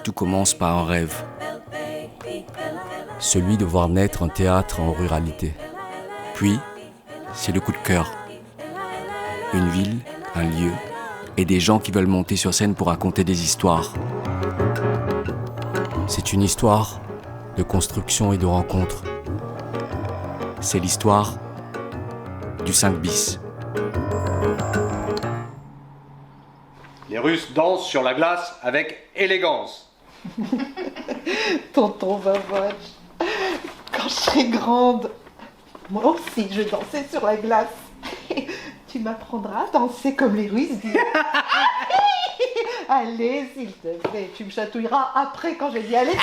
Tout commence par un rêve. Celui de voir naître un théâtre en ruralité. Puis, c'est le coup de cœur. Une ville, un lieu, et des gens qui veulent monter sur scène pour raconter des histoires. C'est une histoire de construction et de rencontre. C'est l'histoire du 5 bis. Les Russes dansent sur la glace avec élégance. Tonton Vavoche, quand je serai grande, moi aussi je dansais sur la glace. Tu m'apprendras à danser comme les Russes disent. Allez, s'il te plaît, tu me chatouilleras après quand j'ai dit allez.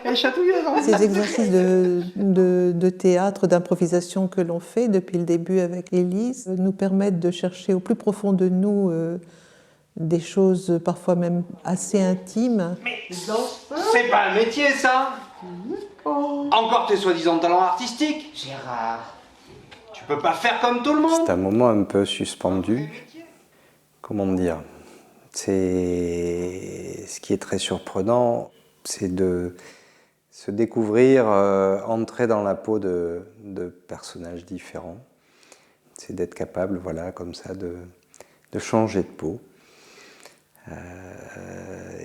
Elle chatouille. Ces exercices de théâtre, d'improvisation que l'on fait depuis le début avec Élise nous permettent de chercher au plus profond de nous des choses parfois même assez intimes. Mais c'est pas un métier, ça. Encore tes soi-disant talents artistiques. Gérard, tu peux pas faire comme tout le monde. C'est un moment un peu suspendu. Comment dire ? Ce qui est très surprenant, c'est de se découvrir, entrer dans la peau de personnages différents. C'est d'être capable, voilà, comme ça, de changer de peau.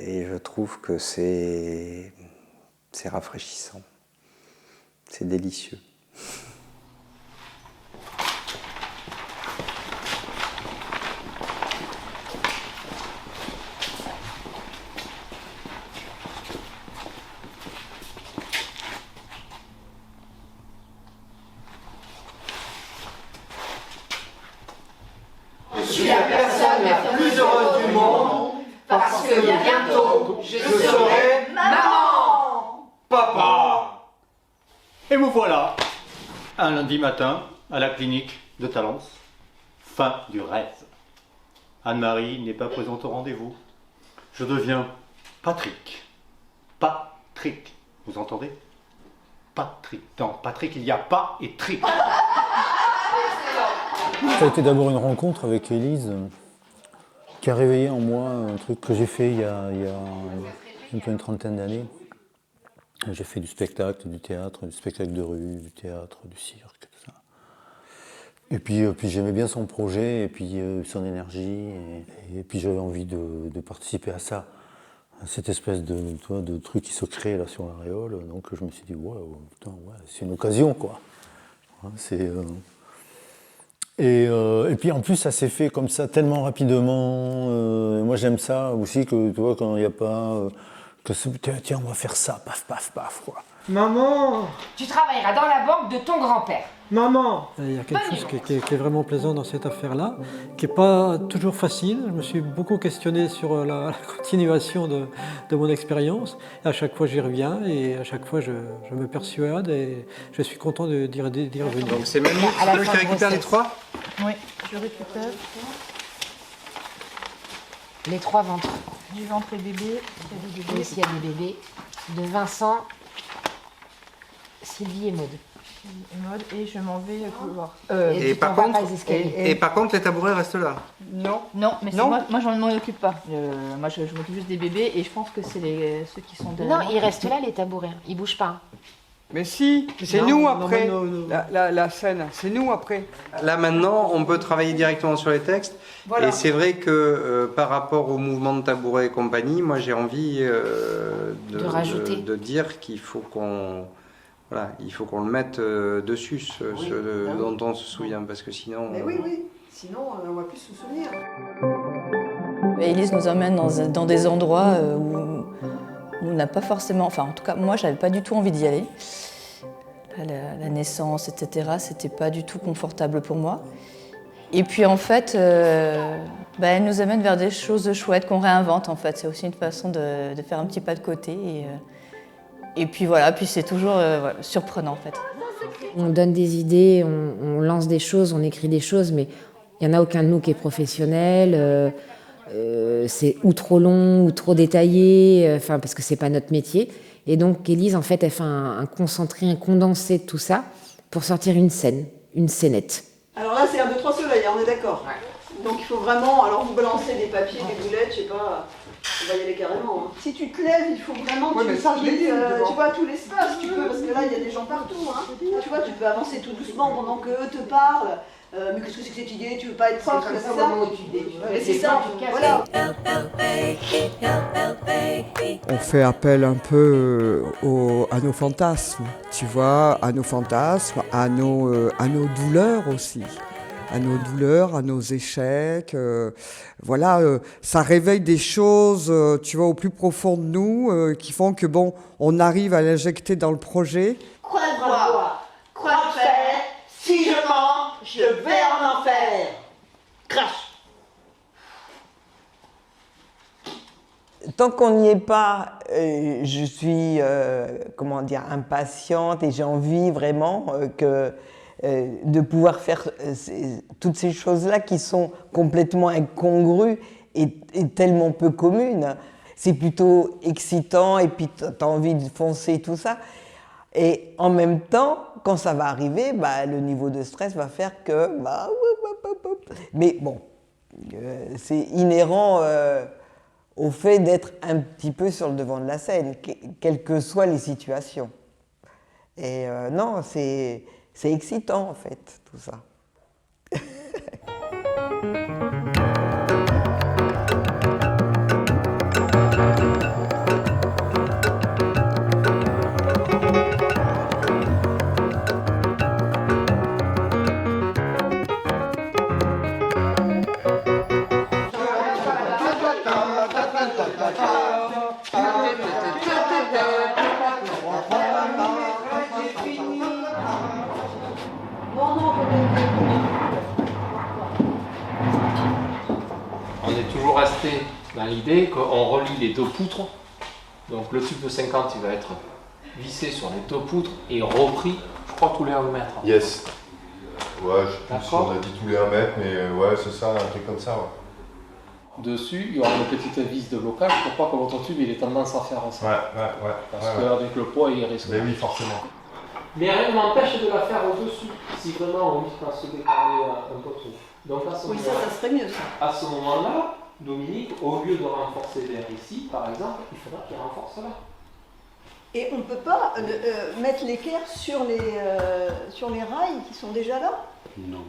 Et je trouve que c'est rafraîchissant. C'est délicieux. je suis la personne la plus heureuse du monde parce que bientôt je serai maman. Papa. Et vous voilà, un lundi matin, à la clinique de Talence. Fin du rêve. Anne-Marie n'est pas présente au rendez-vous. Je deviens Patrick. Patrick. Vous entendez ? Patrick. Dans Patrick, il y a pas et trick. Ça a été d'abord une rencontre avec Élise qui a réveillé en moi un truc que j'ai fait il y a une trentaine d'années. J'ai fait du spectacle, du théâtre, du spectacle de rue, du théâtre, du cirque, tout ça. Et puis j'aimais bien son projet et puis son énergie et puis j'avais envie de participer à ça. Cette espèce de truc qui se crée là sur l'aréole. Donc je me suis dit, wow, putain, ouais, c'est une occasion, quoi. Et puis en plus ça s'est fait comme ça tellement rapidement. Moi j'aime ça aussi que tu vois quand il n'y a pas tiens on va faire ça paf paf paf quoi. Maman, Tu travailleras dans la banque de ton grand-père. maman. Il y a quelque chose qui est vraiment plaisant dans cette affaire-là, qui n'est pas toujours facile. Je me suis beaucoup questionné sur la continuation de mon expérience. À chaque fois, j'y reviens et à chaque fois, je me persuade et je suis content d'y revenir. Donc c'est même celui qui récupère les trois ? Oui, je récupère Les trois ventres. du ventre et bébé. Et ici, il y a des bébés de Vincent, Sylvie et Maud. Et je m'en vais couloir. Et tu t'en vas par les escaliers. Et par contre, les tabourets restent là. Non, mais Non. moi je m'en occupe pas. Moi je m'occupe juste des bébés et je pense que c'est ceux qui sont derrière. Non, ils restent là, les tabourets. Ils bougent pas. Mais si, c'est Non, nous non, après, non, non. la scène, c'est nous après. Là maintenant, on peut travailler directement sur les textes. Voilà. Et c'est vrai que par rapport au mouvement de tabouret et compagnie, moi j'ai envie De rajouter. de dire qu'il faut qu'on le mette dessus, ce dont on se souvient, parce que sinon... Sinon on va plus se souvenir. Élise nous emmène dans des endroits où on n'a pas forcément... Enfin, en tout cas, moi, j'avais pas du tout envie d'y aller. La naissance, etc., c'était pas du tout confortable pour moi. Et puis, en fait, elle nous amène vers des choses chouettes qu'on réinvente, en fait. C'est aussi une façon de faire un petit pas de côté. Et puis voilà, puis c'est toujours surprenant, en fait. On donne des idées, on lance des choses, on écrit des choses, mais il n'y en a aucun de nous qui est professionnel. C'est ou trop long ou trop détaillé, parce que c'est pas notre métier. Et donc Élise, en fait, elle fait un concentré, un condensé de tout ça pour sortir une scène, une scénette. Alors là c'est 1, 2, 3 soleil, on est d'accord. Donc il faut vraiment, alors vous balancez des papiers, des boulettes, je sais pas, on va y aller carrément. Hein. Si tu te lèves, il faut vraiment que tu utilises, tu vois, tout l'espace, tu peux, parce que là il y a des gens partout. Hein. Tu vois, tu peux avancer tout doucement pendant qu'eux te parlent. Mais qu'est-ce que c'est que cette idée? Tu veux pas être prof, c'est ça? C'est ça, voilà. On fait appel un peu à nos fantasmes, tu vois, à nos fantasmes, à nos douleurs aussi. À nos douleurs, à nos échecs. Voilà, ça réveille des choses, tu vois, au plus profond de nous, qui font que, bon, on arrive à l'injecter dans le projet. Crois voir, crois faire, si je mens, je vais en enfer. Crash. Tant qu'on n'y est pas, je suis, comment dire, impatiente et j'ai envie vraiment de pouvoir faire toutes ces choses-là qui sont complètement incongrues et tellement peu communes. C'est plutôt excitant et puis tu as envie de foncer tout ça. Et en même temps, quand ça va arriver, bah, le niveau de stress va faire que... Bah, mais bon, c'est inhérent au fait d'être un petit peu sur le devant de la scène, quelles que soient les situations. Et non, c'est excitant en fait, tout ça. On est toujours resté dans l'idée qu'on relie les deux poutres. Donc le tube de 50 il va être vissé sur les deux poutres et repris, je crois, tous les 1 mètre. Yes. Ouais, je sais plus si on a dit tous les 1 mètre, mais ouais, c'est ça, un truc comme ça. Ouais. Dessus, il y aura une petite vis de blocage pour pas que votre tube il ait tendance à faire ça. Ouais. Parce qu'avec le poids, il risque. Mais oui, forcément. Mais rien ne m'empêche de la faire au-dessus, si vraiment on va se décaler un peu trop. Donc à ce oui, moment-là, ça serait mieux ça. À ce moment-là, Dominique, au lieu de renforcer vers ici, par exemple, il faudra qu'il renforce là. Et on ne peut pas mettre l'équerre sur les rails qui sont déjà là? Non.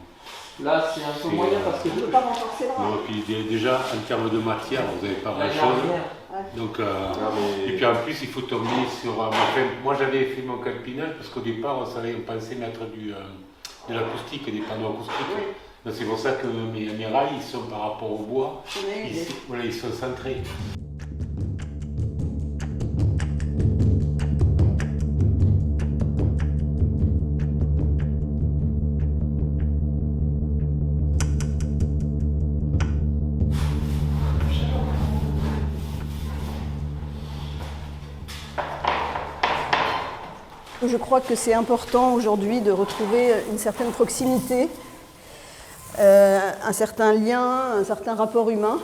Là, c'est un peu moyen parce que... On ne peut pas renforcer là. Non, puis déjà, en termes de matière, vous n'avez pas grand-chose. Donc, et puis en plus, il faut tomber sur... moi, j'avais fait mon campinage parce qu'au départ, on pensait mettre de l'acoustique et des panneaux acoustiques. Oui. Donc c'est pour ça que mes rails, ils sont par rapport au bois, ils sont centrés. Je crois que c'est important aujourd'hui de retrouver une certaine proximité, un certain lien, un certain rapport humain,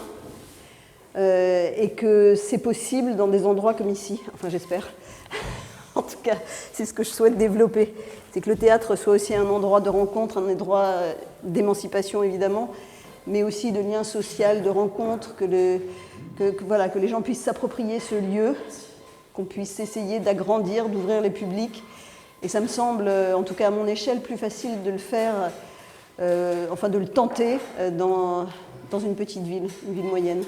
et que c'est possible dans des endroits comme ici, enfin j'espère. En tout cas, c'est ce que je souhaite développer. C'est que le théâtre soit aussi un endroit de rencontre, un endroit d'émancipation évidemment, mais aussi de lien social, de rencontre, que les gens puissent s'approprier ce lieu, qu'on puisse essayer d'agrandir, d'ouvrir les publics. Et ça me semble, en tout cas à mon échelle, plus facile de le faire, enfin de le tenter dans une petite ville, une ville moyenne.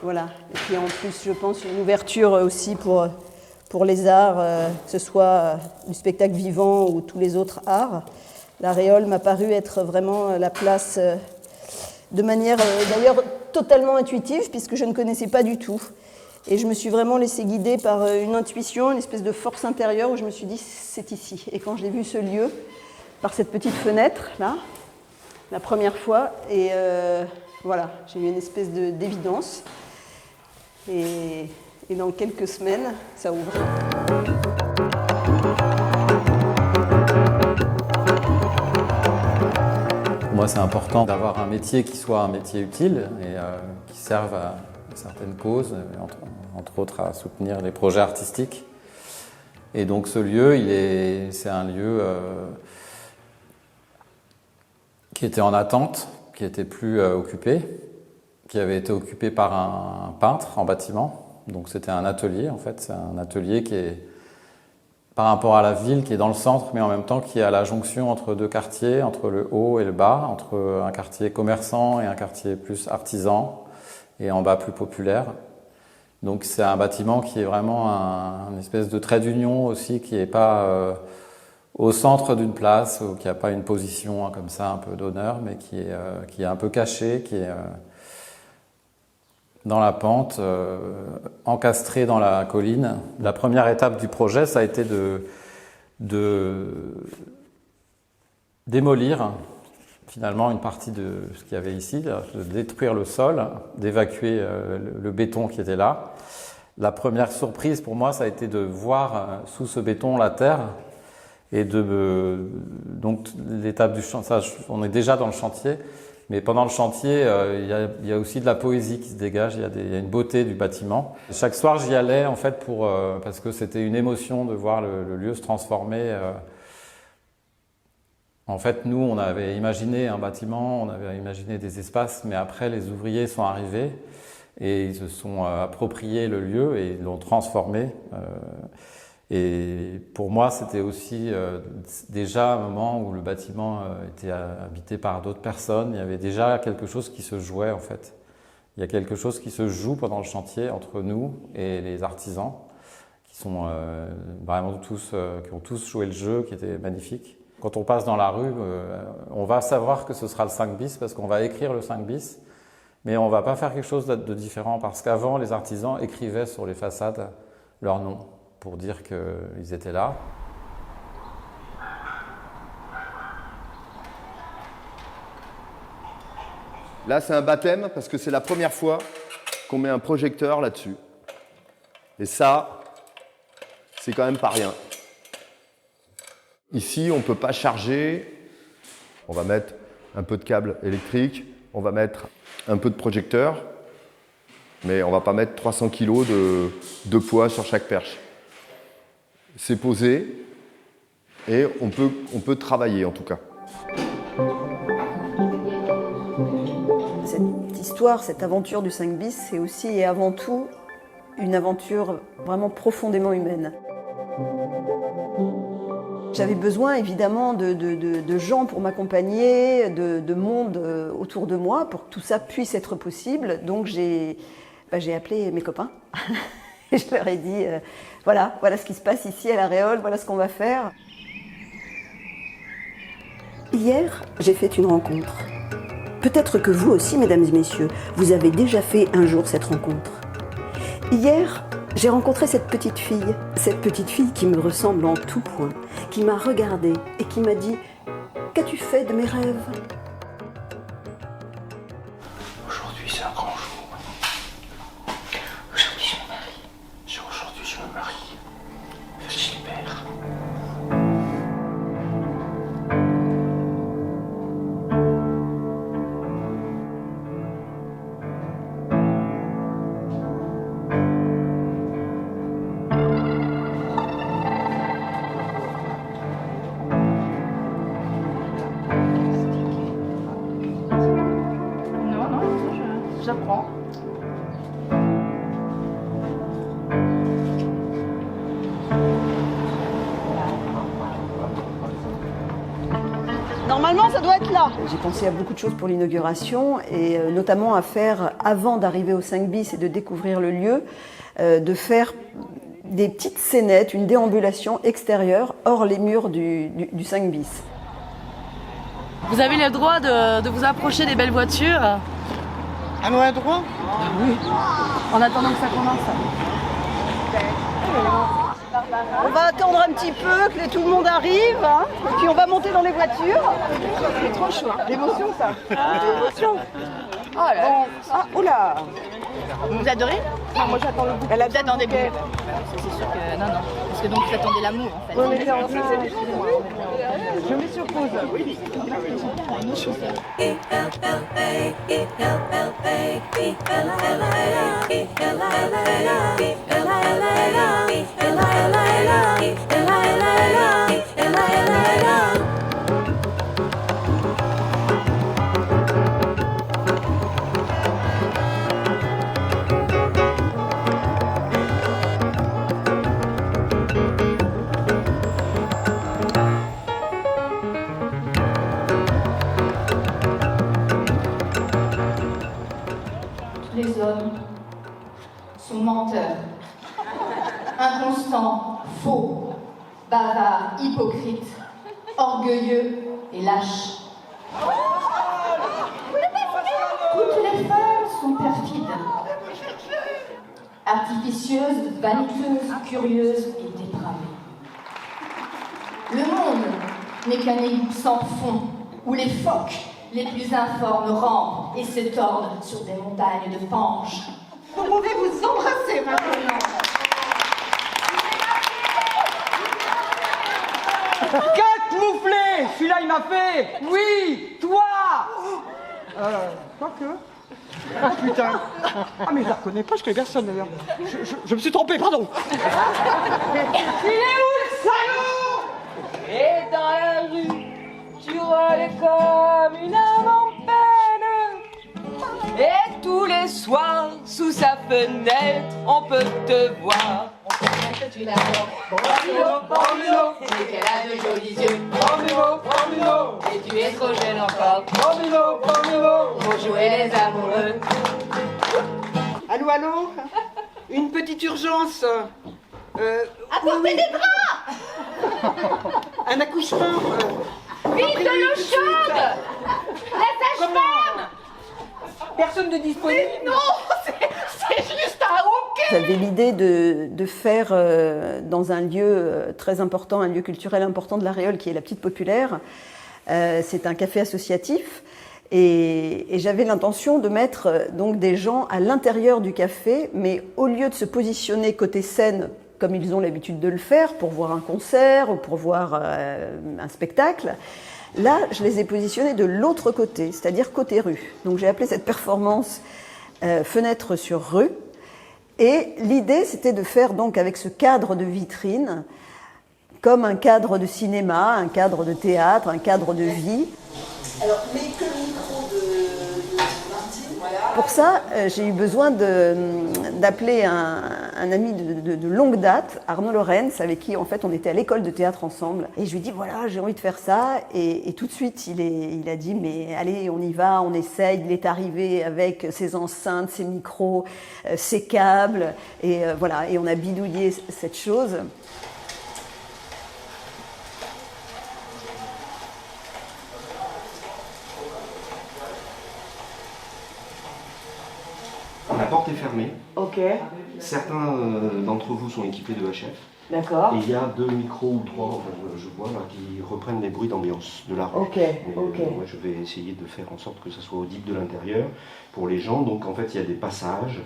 Voilà. Et puis en plus, je pense, une ouverture aussi pour les arts, que ce soit du spectacle vivant ou tous les autres arts. La Réole m'a paru être vraiment la place, de manière d'ailleurs totalement intuitive, puisque je ne connaissais pas du tout. Et je me suis vraiment laissée guider par une intuition, une espèce de force intérieure où je me suis dit c'est ici. Et quand j'ai vu ce lieu, par cette petite fenêtre là, la première fois, et voilà, j'ai eu une espèce d'évidence. Et dans quelques semaines, ça ouvre. Pour moi, c'est important d'avoir un métier qui soit un métier utile et qui serve à certaines causes, entre autres à soutenir les projets artistiques. Et donc ce lieu, c'est un lieu qui était en attente qui n'était plus occupé, qui avait été occupé par un peintre en bâtiment. Donc c'était un atelier en fait, c'est un atelier qui est par rapport à la ville, qui est dans le centre, mais en même temps qui est à la jonction entre deux quartiers, entre le haut et le bas, entre un quartier commerçant et un quartier plus artisan, et en bas plus populaire. Donc c'est un bâtiment qui est vraiment une espèce de trait d'union aussi, qui n'est pas au centre d'une place, ou qui n'a pas une position comme ça un peu d'honneur, mais qui est un peu caché, qui est dans la pente, encastré dans la colline. La première étape du projet, ça a été de démolir finalement une partie de ce qu'il y avait ici, de détruire le sol, d'évacuer le béton qui était là. La première surprise pour moi, ça a été de voir sous ce béton la terre, et donc l'étape du chantier, on est déjà dans le chantier. Mais pendant le chantier, il y a aussi de la poésie qui se dégage, il y a une beauté du bâtiment. Chaque soir, j'y allais en fait parce que c'était une émotion de voir le lieu se transformer. En fait, nous, on avait imaginé un bâtiment, on avait imaginé des espaces, mais après, les ouvriers sont arrivés et ils se sont appropriés le lieu et l'ont transformé. Et pour moi, c'était aussi déjà un moment où le bâtiment était habité par d'autres personnes. Il y avait déjà quelque chose qui se jouait en fait. Il y a quelque chose qui se joue pendant le chantier entre nous et les artisans, qui sont vraiment qui ont tous joué le jeu, qui était magnifique. Quand on passe dans la rue, on va savoir que ce sera le 5 bis parce qu'on va écrire le 5 bis, mais on ne va pas faire quelque chose de différent parce qu'avant, les artisans écrivaient sur les façades leur nom, pour dire qu'ils étaient là. Là, c'est un baptême parce que c'est la première fois qu'on met un projecteur là-dessus. Et ça, c'est quand même pas rien. Ici, on ne peut pas charger. On va mettre un peu de câble électrique, on va mettre un peu de projecteur, mais on ne va pas mettre 300 kg de poids sur chaque perche. C'est posé et on peut travailler en tout cas. Cette histoire, cette aventure du 5 bis, c'est aussi et avant tout une aventure vraiment profondément humaine. J'avais besoin évidemment de gens pour m'accompagner, de monde autour de moi pour que tout ça puisse être possible. Donc j'ai appelé mes copains. Et je leur ai dit, voilà ce qui se passe ici à La Réole, voilà ce qu'on va faire. Hier, j'ai fait une rencontre. Peut-être que vous aussi, mesdames et messieurs, vous avez déjà fait un jour cette rencontre. Hier, j'ai rencontré cette petite fille qui me ressemble en tout point, qui m'a regardée et qui m'a dit « Qu'as-tu fait de mes rêves ?» Aujourd'hui, c'est un grand jour. Aujourd'hui, je me marie. Aujourd'hui, je me marie. Gilbert. J'apprends. Normalement, ça doit être là. J'ai pensé à beaucoup de choses pour l'inauguration et notamment à faire, avant d'arriver au 5 bis et de découvrir le lieu, de faire des petites scénettes, une déambulation extérieure hors les murs du 5 bis. Vous avez le droit de vous approcher des belles voitures. À nous un droit? Oui. En attendant que ça commence. On va attendre un petit peu que tout le monde arrive, hein, et puis on va monter dans les voitures. C'est trop chaud, hein. L'émotion ça. L'émotion. Oh là là. Ah, oula. Vous adorez? Non, moi j'attends le bout. Elle a vous attendez le bout. C'est sûr que non. Parce que donc vous attendez l'amour en fait. On était en train. Je mets sur pause. Oui. les hommes sont menteurs, inconstants, faux, bavards, hypocrites, orgueilleux et lâches. Toutes les femmes sont perfides, artificieuses, vaniteuses, curieuses et dépravées. Le monde n'est qu'un égout sans fond, où les phoques les plus informes rampent et se tordent sur des montagnes de fange. Vous pouvez vous embrasser maintenant. Quatre mouflés! Celui-là, il m'a fait! Oui! Toi! Quoi que. Oh putain. Ah mais je la reconnais pas, je connais personne d'ailleurs. Je me suis trompé, pardon. Il est où le salaud? Et dans la rue, tu rôles comme une âme en peine. Et tous les soirs, sous sa fenêtre, on peut te voir. On sait que tu l'adores. Bambino, et qu'elle a de jolis yeux. Bambino, et tu es trop jeune encore. Bambino, pour jouer les amoureux. Allô, allô? Une petite urgence. Apportez des draps! Un accouchement. Vite, de l'eau chaude! La sage-femme! Personne de disponible? Mais non, c'est juste un hockey! J'avais l'idée de faire dans un lieu très important, un lieu culturel important de La Réole, qui est la Petite Populaire. C'est un café associatif. Et j'avais l'intention de mettre donc des gens à l'intérieur du café, mais au lieu de se positionner côté scène, comme ils ont l'habitude de le faire, pour voir un concert ou pour voir un spectacle, là, je les ai positionnés de l'autre côté, c'est-à-dire côté rue. Donc j'ai appelé cette performance Fenêtre sur rue. Et l'idée, c'était de faire donc avec ce cadre de vitrine, comme un cadre de cinéma, un cadre de théâtre, un cadre de vie. Alors, mais que le micro de Martine. Pour ça, j'ai eu besoin d'appeler un ami de longue date, Arnaud Lorenz, avec qui en fait on était à l'école de théâtre ensemble. Et je lui ai dit voilà, j'ai envie de faire ça. Et tout de suite, il a dit mais allez, on y va, on essaye. Il est arrivé avec ses enceintes, ses micros, ses câbles, et voilà. Et on a bidouillé cette chose. La porte est fermée. Ok. Certains d'entre vous sont équipés de HF. D'accord. Et il y a 2 micros ou 3, enfin, je vois, là, qui reprennent les bruits d'ambiance de la rue. Ok, ok. Moi, je vais essayer de faire en sorte que ça soit audible de l'intérieur pour les gens. Donc, en fait, il y a des passages.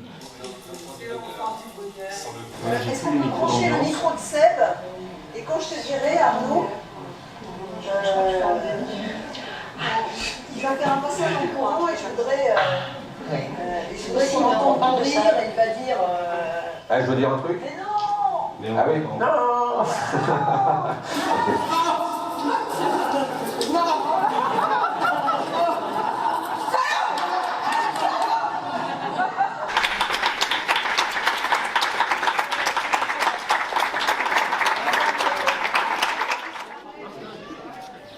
Est-ce qu'on peut brancher le micro de Seb? Et quand je te dirai, Arnaud, il va faire un passage en courant et je voudrais qu'on entende rire et il va dire... Ah, je veux dire un truc? Mais non! Ah oui? Non.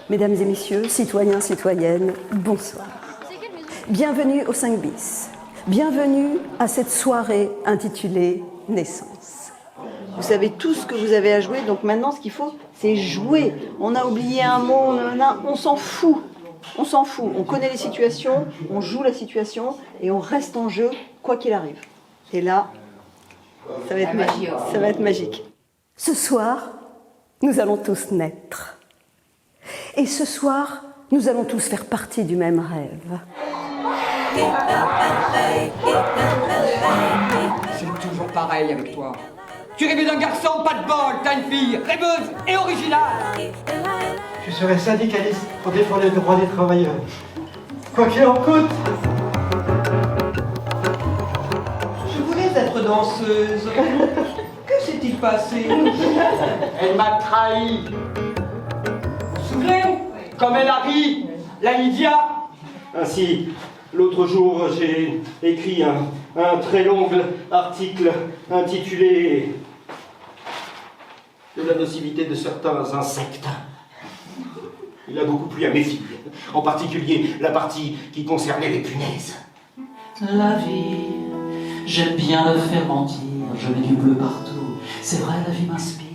Mesdames et messieurs, citoyens, citoyennes, bonsoir. Bienvenue au 5 bis. Bienvenue à cette soirée intitulée Naissance. Vous savez tout ce que vous avez à jouer, donc maintenant ce qu'il faut, c'est jouer. On a oublié un mot, on s'en fout. On s'en fout. On connaît les situations, on joue la situation et on reste en jeu quoi qu'il arrive. Et là, ça va être magique. Ça va être magique. Ce soir, nous allons tous naître. Et ce soir, nous allons tous faire partie du même rêve. C'est toujours pareil avec toi. Tu rêvais d'un garçon, pas de bol, t'as une fille, rêveuse et originale. Je serai syndicaliste pour défendre les droits des travailleurs. Quoi qu'il en coûte. Je voulais être danseuse. Que s'est-il passé? Elle m'a trahi. Vous vous souvenez? Comme elle a ri, la Lydia. Ainsi, l'autre jour, j'ai écrit un très long article intitulé « De la nocivité de certains insectes ». Il a beaucoup plu à mes filles, en particulier la partie qui concernait les punaises. La vie J'aime bien le faire mentir, je mets du bleu partout. C'est vrai, la vie m'inspire.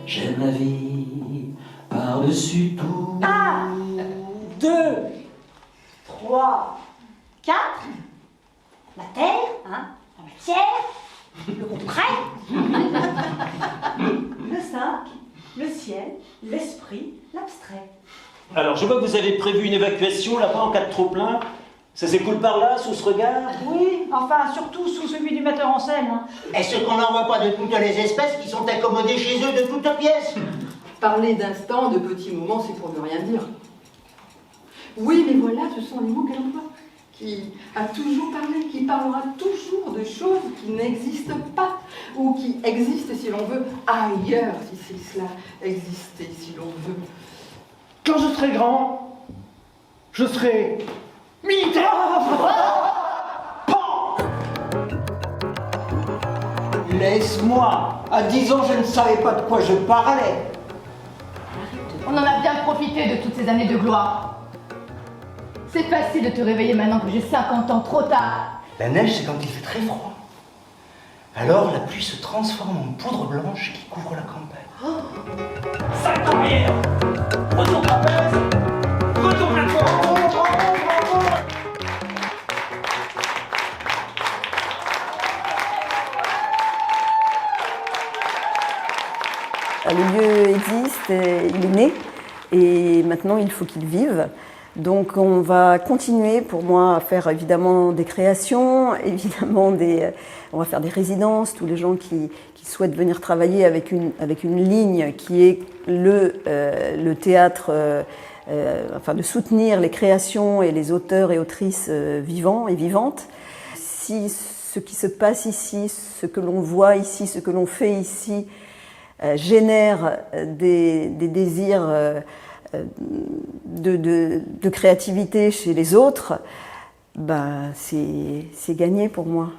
J'aime la vie par-dessus tout. 1, 2, 3, 4. La terre, hein, la matière, le concret. Le 5, le ciel, l'esprit, l'abstrait. Alors, je vois que vous avez prévu une évacuation là-bas en cas de trop-plein. Ça s'écoule par là, sous ce regard? Oui, enfin, surtout sous celui du metteur en scène. Hein. Est-ce qu'on n'envoie pas de toutes les espèces qui sont accommodées chez eux de toutes pièces? Parler d'instants, de petits moments, c'est pour ne rien dire. Oui, mais voilà, ce sont les mots qu'elle emploie. Qui a toujours parlé, qui parlera toujours de choses qui n'existent pas, ou qui existent, si l'on veut, ailleurs, si c'est cela, exister, si l'on veut. Quand je serai grand, je serai militaire. Laisse-moi. À 10 ans, je ne savais pas de quoi je parlais. On en a bien profité de toutes ces années de gloire. C'est facile de te réveiller maintenant que j'ai 50 ans, trop tard. La neige, c'est quand il fait très froid. Alors, la pluie se transforme en poudre blanche qui couvre la campagne. Sac arrière. Retour trapèze. Retour plateforme. Le lieu existe, il est né, et maintenant il faut qu'il vive. Donc on va continuer pour moi à faire évidemment des créations, évidemment on va faire des résidences, tous les gens qui souhaitent venir travailler avec une ligne qui est le théâtre, enfin de soutenir les créations et les auteurs et autrices vivants et vivantes. Si ce qui se passe ici, ce que l'on voit ici, ce que l'on fait ici génère des désirs de créativité chez les autres, ben c'est gagné pour moi.